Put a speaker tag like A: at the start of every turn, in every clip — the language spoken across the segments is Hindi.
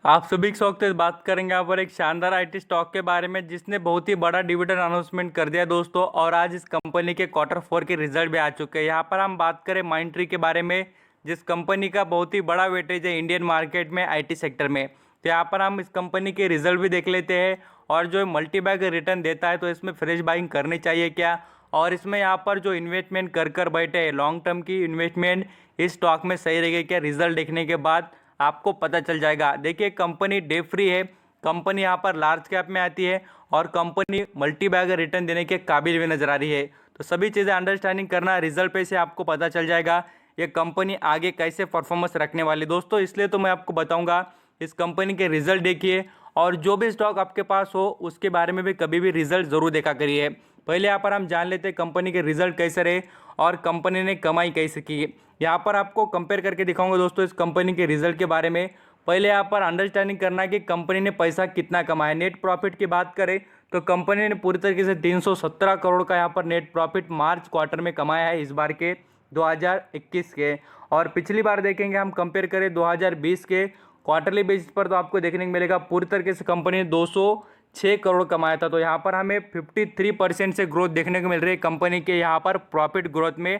A: आप सभी के शौक से बात करेंगे यहाँ पर एक शानदार आईटी स्टॉक के बारे में जिसने बहुत ही बड़ा डिविडेंड अनाउंसमेंट कर दिया दोस्तों। और आज इस कंपनी के क्वार्टर 4 के रिजल्ट भी आ चुके हैं। यहाँ पर हम बात करें माइंडट्री के बारे में, जिस कंपनी का बहुत ही बड़ा वेटेज है इंडियन मार्केट में आईटी सेक्टर में। तो यहाँ पर हम इस कंपनी के रिजल्ट भी देख लेते हैं और जो मल्टी बैग रिटर्न देता है तो इसमें फ्रेश बाइंग करनी चाहिए क्या, और इसमें यहाँ पर जो इन्वेस्टमेंट कर बैठे हैं लॉन्ग टर्म की इन्वेस्टमेंट इस स्टॉक में सही रहेगी क्या, रिजल्ट देखने के बाद आपको पता चल जाएगा। देखिए कंपनी डे फ्री है, कंपनी यहाँ पर लार्ज कैप में आती है और कंपनी मल्टी बैगर रिटर्न देने के काबिल भी नजर आ रही है। तो सभी चीज़ें अंडरस्टैंडिंग करना, रिजल्ट पे से आपको पता चल जाएगा ये कंपनी आगे कैसे परफॉर्मेंस रखने वाली दोस्तों। इसलिए तो मैं आपको बताऊंगा इस कंपनी के रिजल्ट देखिए, और जो भी स्टॉक आपके पास हो उसके बारे में भी कभी भी रिजल्ट ज़रूर देखा करिए। पहले यहाँ पर हम जान लेते हैं कंपनी के रिजल्ट कैसे रहे और कंपनी ने कमाई कैसे की। यहाँ पर आपको कंपेयर करके दिखाऊंगा दोस्तों इस कंपनी के रिजल्ट के बारे में। पहले यहाँ पर अंडरस्टैंडिंग करना है कि कंपनी ने पैसा कितना कमाया। नेट प्रॉफिट की बात करें तो कंपनी ने पूरी तरीके से 317 करोड़ का यहाँ पर नेट प्रॉफिट मार्च क्वार्टर में कमाया है इस बार के 2021 के। और पिछली बार देखेंगे हम कंपेयर करें 2020 के क्वार्टरली बेसिस पर तो आपको देखने को मिलेगा पूरी तरीके से कंपनी ने 206 करोड़ कमाया था। तो यहाँ पर हमें 53% से ग्रोथ देखने को मिल रही है कंपनी के यहाँ पर प्रॉफिट ग्रोथ में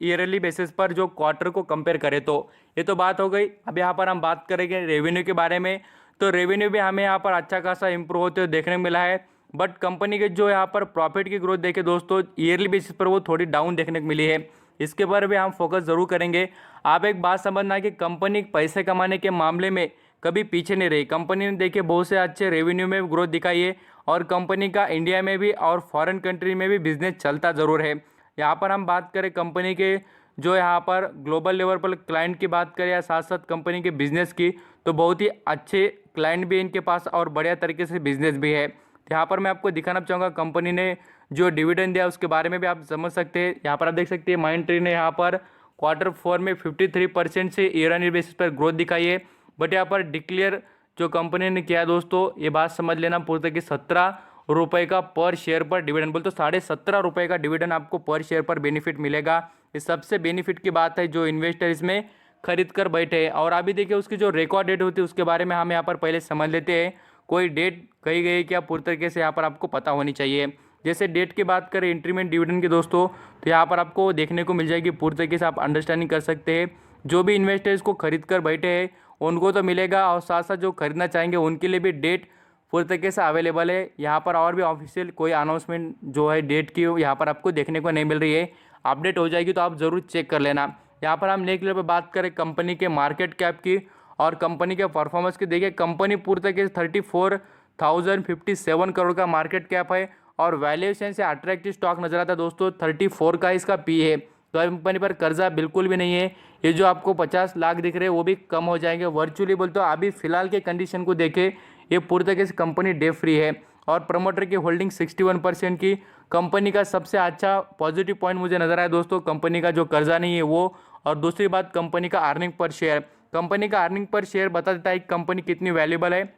A: ईयरली बेसिस पर जो क्वार्टर को कंपेयर करें तो। ये तो बात हो गई। अब यहाँ पर हम बात करेंगे रेवेन्यू के बारे में। तो रेवेन्यू भी हमें यहाँ पर अच्छा खासा इंप्रूव होते हुए देखने को मिला है, बट कंपनी के जो यहाँ पर प्रॉफिट की ग्रोथ देखे दोस्तों ईयरली बेसिस पर वो थोड़ी डाउन देखने को मिली है। इसके पर भी हम फोकस ज़रूर करेंगे। आप एक बात समझना कि कंपनी पैसे कमाने के मामले में कभी पीछे नहीं रही। कंपनी ने देखिए बहुत से अच्छे रेवेन्यू में ग्रोथ दिखाई है और कंपनी का इंडिया में भी और फॉरेन कंट्री में भी बिजनेस चलता ज़रूर है। यहाँ पर हम बात करें कंपनी के जो यहाँ पर ग्लोबल लेवल पर क्लाइंट की बात करें या साथ साथ कंपनी के बिजनेस की, तो बहुत ही अच्छे क्लाइंट भी इनके पास और बढ़िया तरीके से बिजनेस भी है। यहाँ पर मैं आपको दिखाना चाहूँगा कंपनी ने जो डिविडेंड दिया उसके बारे में भी आप समझ सकते हैं। यहाँ पर आप देख सकते हैं माइंडट्री ने यहाँ पर क्वार्टर 4 में 53% से ईयर ऑन ईयर बेसिस पर ग्रोथ दिखाई है। बट यहाँ पर डिक्लेयर जो कंपनी ने किया दोस्तों ये बात समझ लेना पूरी कि 17 रुपये का पर शेयर पर डिविडेंड बोल तो 17.5 रुपये का डिविडेंड आपको पर शेयर पर बेनिफिट मिलेगा। ये सबसे बेनिफिट की बात है जो इन्वेस्टर इसमें खरीद कर बैठे हैं। और अभी देखिए उसकी जो रिकॉर्ड डेट होती है उसके बारे में हम यहाँ पर पहले समझ लेते हैं। कोई डेट कही गई क्या पूरी तरीके से यहाँ पर आपको पता होनी चाहिए। जैसे डेट की बात करें इंक्रीमेंट डिविडेंड की दोस्तों, तो यहाँ पर आपको देखने को मिल जाएगी पूरी तरीके से आप अंडरस्टैंडिंग कर सकते हैं। जो भी इन्वेस्टर इसको खरीद कर बैठे हैं उनको तो मिलेगा और साथ साथ जो खरीदना चाहेंगे उनके लिए भी डेट पूरी तरीके से अवेलेबल है। यहाँ पर और भी ऑफिशियल कोई अनाउंसमेंट जो है डेट की यहाँ पर आपको देखने को नहीं मिल रही है। अपडेट हो जाएगी तो आप ज़रूर चेक कर लेना। यहाँ पर हम नेक्स्ट लेवल पर बात करें कंपनी के मार्केट कैप की और कंपनी के परफॉर्मेंस की। देखिए कंपनी पूरी तरीके से 34,057 करोड़ का मार्केट कैप है और वैल्यूएशन से अट्रैक्टिव स्टॉक नजर आता है दोस्तों। 34 का इसका पी है। कंपनी पर कर्जा बिल्कुल भी नहीं है। ये जो आपको 50 लाख दिख रहे हैं वो भी कम हो जाएंगे वर्चुअली बोल तो अभी फिलहाल के कंडीशन को देखें ये पूरी तरीके से कंपनी डे फ्री है और प्रमोटर की होल्डिंग 61% की। कंपनी का सबसे अच्छा पॉजिटिव पॉइंट मुझे नजर आया दोस्तों कंपनी का जो कर्जा नहीं है वो, और दूसरी बात कंपनी का अर्निंग पर शेयर। कंपनी का अर्निंग पर शेयर बता देता है कि कंपनी कितनी वैल्यूबल है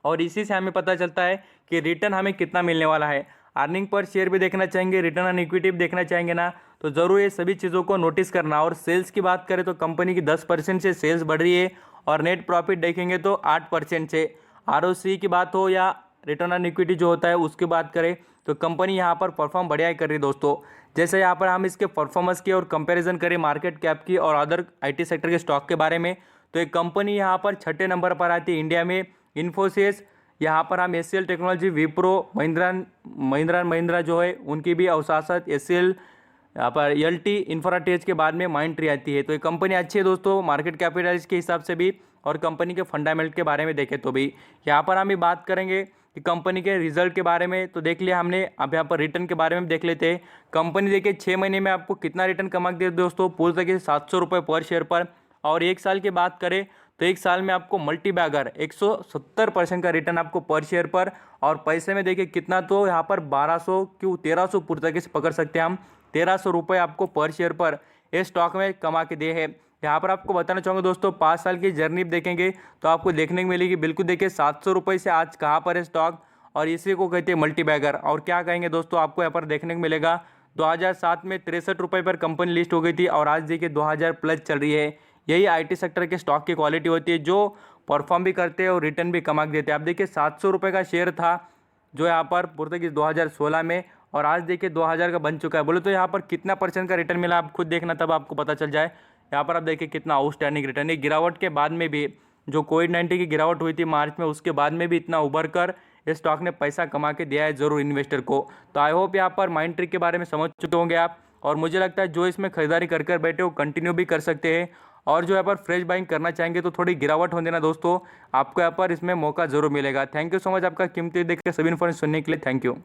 A: और इसी से हमें पता चलता है कि रिटर्न हमें कितना मिलने वाला है। अर्निंग पर शेयर भी देखना चाहेंगे, रिटर्न ऑन इक्विटी भी देखना चाहेंगे ना, तो ज़रूर ये सभी चीज़ों को नोटिस करना। और सेल्स की बात करें तो कंपनी की 10% से सेल्स बढ़ रही है और नेट प्रॉफिट देखेंगे तो 8% से। आरओसी की बात हो या रिटर्न ऑन इक्विटी जो होता है उसकी बात करें तो कंपनी यहाँ पर परफॉर्म बढ़िया ही कर रही है दोस्तों। जैसे यहाँ पर हम इसके परफॉर्मेंस की और कंपैरिजन करें मार्केट कैप की और अदर आईटी सेक्टर के स्टॉक के बारे में, तो एक कंपनी यहाँ पर 6ठे नंबर पर आती है इंडिया में इन्फोसिस। यहाँ पर हम एचसीएल टेक्नोलॉजी, विप्रो, महिंद्रा जो है उनकी भी अवसासत, एचसीएल, यहाँ पर एलटी इंफ्राटेज के बाद में माइंडट्री आती है। तो ये कंपनी अच्छी है दोस्तों मार्केट कैपिटलाइज के हिसाब से भी और कंपनी के फंडामेंटल के बारे में देखें तो भी। यहाँ पर हम भी बात करेंगे कि कंपनी के रिजल्ट के बारे में, तो देख लिया हमने। अब यहाँ पर रिटर्न के बारे में देख लेते हैं। कंपनी देखिए 6 महीने में आपको कितना रिटर्न कमा के दे दोस्तों, पूरी तरीके से 700 रुपये पर शेयर पर। और 1 साल की बात करें तो 1 साल में आपको मल्टी बैगर 170% का रिटर्न आपको पर शेयर पर। और पैसे में देखिए कितना, तो यहाँ पर 1200 क्यों 1300 पूरी तरीके से पकड़ सकते हैं हम, 1300 रुपये आपको पर शेयर पर इस स्टॉक में कमा के दे है। यहाँ पर आपको बताना चाहूँगा दोस्तों 5 साल की जर्नी देखेंगे तो आपको देखने को मिलेगी। बिल्कुल देखिए 700 रुपये से आज कहाँ पर है स्टॉक, और इसी को कहते हैं मल्टी बैगर। और क्या कहेंगे दोस्तों आपको यहाँ पर देखने को मिलेगा 2007 में 63 रुपये पर कंपनी लिस्ट हो गई थी और आज देखिए 2000 प्लस चल रही है। यही आईटी सेक्टर के स्टॉक की क्वालिटी होती है जो परफॉर्म भी करते हैं और रिटर्न भी कमा के देते हैं। आप देखिए 700 रुपये का शेयर था जो यहाँ पर पुर्तगीज 2016 में, और आज देखिए 2000 का बन चुका है। बोले तो यहाँ पर कितना परसेंट का रिटर्न मिला आप खुद देखना, तब आपको पता चल जाए। यहाँ पर आप देखिए कितना आउटस्टैंडिंग रिटर्न है। गिरावट के बाद में भी, जो कोविड-19 की गिरावट हुई थी मार्च में, उसके बाद में भी इतना उभर कर इस स्टॉक ने पैसा कमा के दिया है जरूर इन्वेस्टर को। तो आई होप यहाँ पर माइंड ट्री के बारे में समझ चुके होंगे आप, और मुझे लगता है जो इसमें खरीदारी कर कर बैठे हो कंटिन्यू भी कर सकते हैं, और जो यहाँ पर फ्रेश बाइंग करना चाहेंगे तो थोड़ी गिरावट होने देना दोस्तों, आपको यहाँ पर इसमें मौका जरूर मिलेगा। थैंक यू सो मच आपका कीमती देख के सभी इन्फॉर्मेशन सुनने के लिए। Thank you.